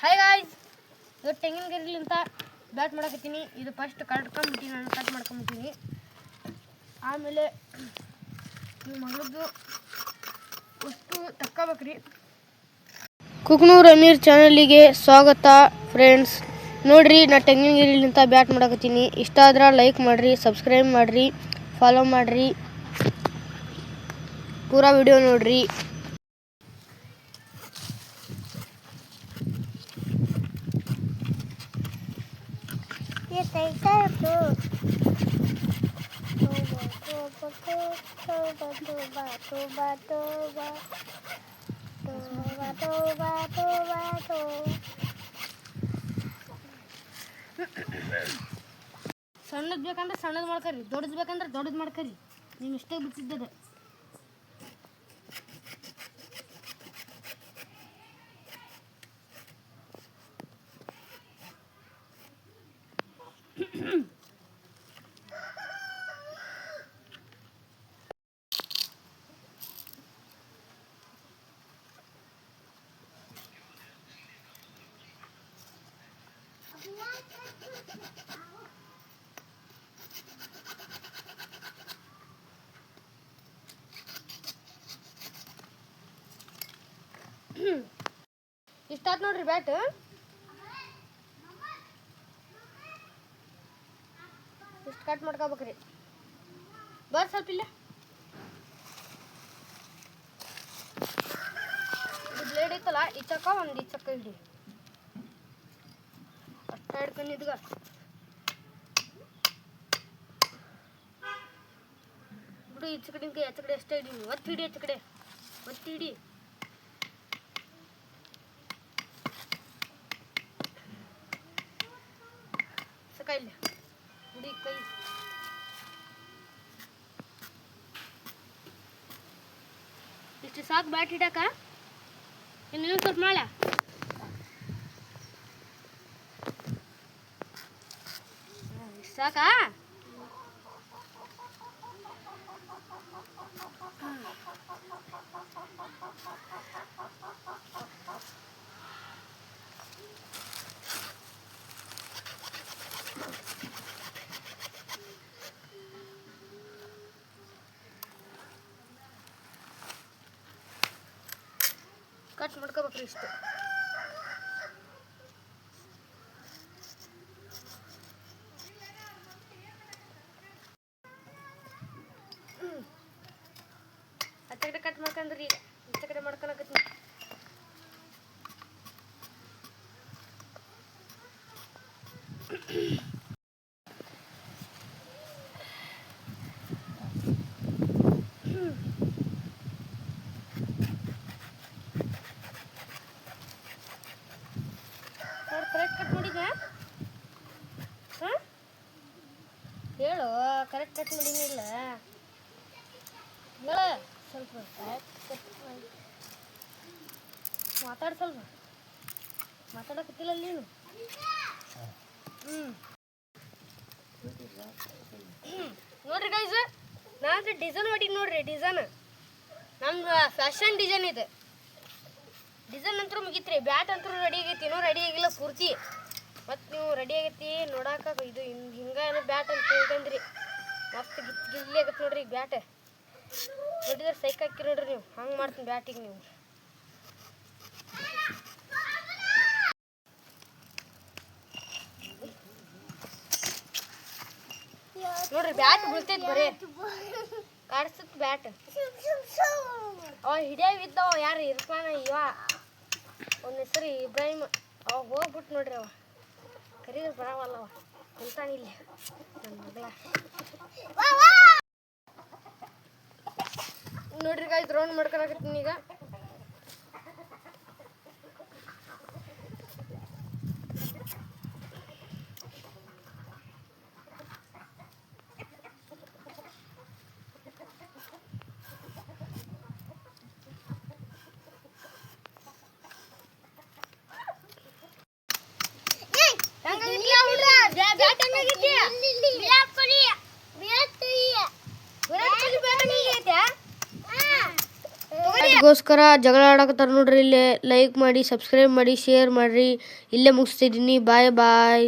Hi guys, ಇವತ್ತು ತೆಂಗಿನ ಗಿಡಲಿಂತ bat ಮಾಡಕತ್ತೀನಿ. ಇದು ಫಸ್ಟ್ ಕಟ್ಕೊಂಡ್ಬಿಟ್ಟು ನಾನು ಕಟ್ ಮಾಡ್ಕೊಂಬಿಟ್ಟಿನಿ. ಆಮೇಲೆ ಮಗಳದ್ದು ಅಷ್ಟು ತಕ್ಕೋಬೇಕ್ರಿ. ಕುಕ್ನೂರ್ ಅಮೀರ್ ಚಾನಲಿಗೆ ಸ್ವಾಗತ ಫ್ರೆಂಡ್ಸ್. ನೋಡ್ರಿ, ನಾ ತೆಂಗಿನ ಗಿಡಲಿಂತ ಬ್ಯಾಟ್ ಮಾಡಕತ್ತೀನಿ. ಇಷ್ಟ ಆದ್ರೆ ಲೈಕ್ ಮಾಡಿರಿ, ಸಬ್ಸ್ಕ್ರೈಬ್ ಮಾಡಿರಿ, ಫಾಲೋ ಮಾಡಿರಿ, ಪೂರಾ ವಿಡಿಯೋ ನೋಡ್ರಿ. ಸಣ್ಣದ್ ಬೇಕಂದ್ರೆ ಸಣ್ಣದ್ ಮಾಡ್ಕರಿ, ದೊಡ್ಡದ್ ಬೇಕಂದ್ರೆ ದೊಡ್ಡದ್ ಮಾಡ್ಕರಿ. ನೀವು ಇಷ್ಟೇ ಬಿಟ್ಟಿದ್ದದ. ಇಷ್ಟಾತ್ ನೋಡ್ರಿ ಬ್ಯಾಟ್. ಇಷ್ಟು ಕಟ್ ಮಾಡ್ಕೋಬೇಕ್ರಿ. ಬರ್ ಸ್ವಲ್ಪ ಇಲ್ಲ ಬ್ಲೇಡ್ ಐತಲ್ಲ, ಈ ಚಕ್ಕ ಒಂದು ಈ ಚಕ್ಕ ಇಡಿ ಅಷ್ಟ ಹಿಡ್ಕೊಂಡಿದ್ಗ ಬಿಡು. ಈಚ ಕಡೆ ಆಚ ಕಡೆ ಅಷ್ಟೇ ಹಿಡಿ. ಒತ್ತಿ ಹಿಡಿ, ಆಚ ಕಡೆ ಒತ್ತಿ ಹಿಡಿ. ಸಕಾಯಿಲ್ಲ ಹಿಡಿ ಕೈ. ಇಷ್ಟು ಸಾಕು ಬ್ಯಾಟ್ ಹಿಡಾಕ. ಇನ್ನು ಸ್ವಲ್ಪ ಮಾಡ. ಇಷ್ಟು ಸಾಕಾ? ಕಟ್ ಮಾಡ್ಕೋಬೇಕ್ರಿ ಇಷ್ಟು. ಆಚೆ ಕಡೆ ಕಟ್ ಮಾಡ್ಕೊಂಡ್ರಿ. ಈಗ ಈಚೆ ಕಡೆ ಮಾಡ್ಕೊಳಕತ್ತೀನಿ. ಕರೆಕ್ಟ್ ಕಟ್ ಮಾಡಿದ? ಹಾಂ, ಹೇಳು. ಕರೆಕ್ಟ್ ಕಟ್ ಮಾಡಿಲ್ಲ ಹೇಳ. ಸ್ವಲ್ಪ ಮಾತಾಡ, ಸ್ವಲ್ಪ ಮಾತಾಡಕತ್ತಿಲ್ಲ ನೀನು. ನೋಡ್ರಿ ಗೈಸ್, ನಾನು ಡಿಸೈನ್ ಹೊಡಿಗೆ ನೋಡ್ರಿ. ಡಿಸೈನ್ ನಮ್ಮ ಫ್ಯಾಷನ್ ಡಿಸೈನ್ ಇದೆ. ಡಿಸೈನ್ ಅಂತೂ ಮುಗಿತ್ರಿ. ಬ್ಯಾಟ್ ಅಂತೂ ರೆಡಿ ಆಗೈತಿ. ಇನ್ನೂ ರೆಡಿ ಆಗಿಲ್ಲ ಪೂರ್ತಿ. ಮತ್ತು ನೀವು ರೆಡಿ ಆಗೈತಿ ನೋಡಾಕ. ಇದು ಹಿಂಗೆ ಏನೋ ಬ್ಯಾಟ್ ಅಂತ ತಿಳ್ಕೊಂಡ್ರಿ. ಮಸ್ತ್ ಗಿಲ್ಲಿ ಆಗತ್ತೆ ನೋಡ್ರಿ. ಈಗ ಬ್ಯಾಟ್ ನೋಡಿದ್ರೆ ಸೈಕ್ ಹಾಕಿ ನೋಡ್ರಿ. ನೀವು ಹಂಗೆ ಮಾಡ್ತೀನಿ ಬ್ಯಾಟಿಗೆ. ನೀವು ನೋಡ್ರಿ, ಬ್ಯಾಟ್ ಬೀಳ್ತೈತಿ ಬರೀ ಕಾಡಿಸುತ್ತೆ ಬ್ಯಾಟ್. ಅವ ಹಿಡಿಯಾವಿದ್ದವ ಯಾರು ಇರ್ತಾನ. ಇವ ಒಂದು ಹೆಸರು ಇಬ್ರಾಹಿಮ್. ಅವ ಹೋಗ್ಬಿಟ್ಟು ನೋಡ್ರಿ. ಅವ ಕರೀದ್ರೆ ಬರವಲ್ಲವ. ಕುಂತಾನಿಲ್ಲ ನನ್ನ ಮಗಳ. ನೋಡ್ರಿ ಗಾಯ್ಸ್, ರೌಂಡ್ ಮಾಡ್ಕೊಳಕತ್ತೀನಿ ಈಗ. ಬ್ಯಾಟ್ ಹೆಂಗಾಗೈತಿ? ನನಗೋಸ್ಕರ ಜಗಳ ಆಡಕತ್ತಾರ ನೋಡ್ರಿ. ಇಲ್ಲೇ ಲೈಕ್ ಮಾಡಿ, ಸಬ್ಸ್ಕ್ರೈಬ್ ಮಾಡಿ, ಶೇರ್ ಮಾಡಿರಿ. ಇಲ್ಲೇ ಮುಗಿಸ್ತಿದ್ದೀನಿ. ಬಾಯ್ ಬಾಯ್.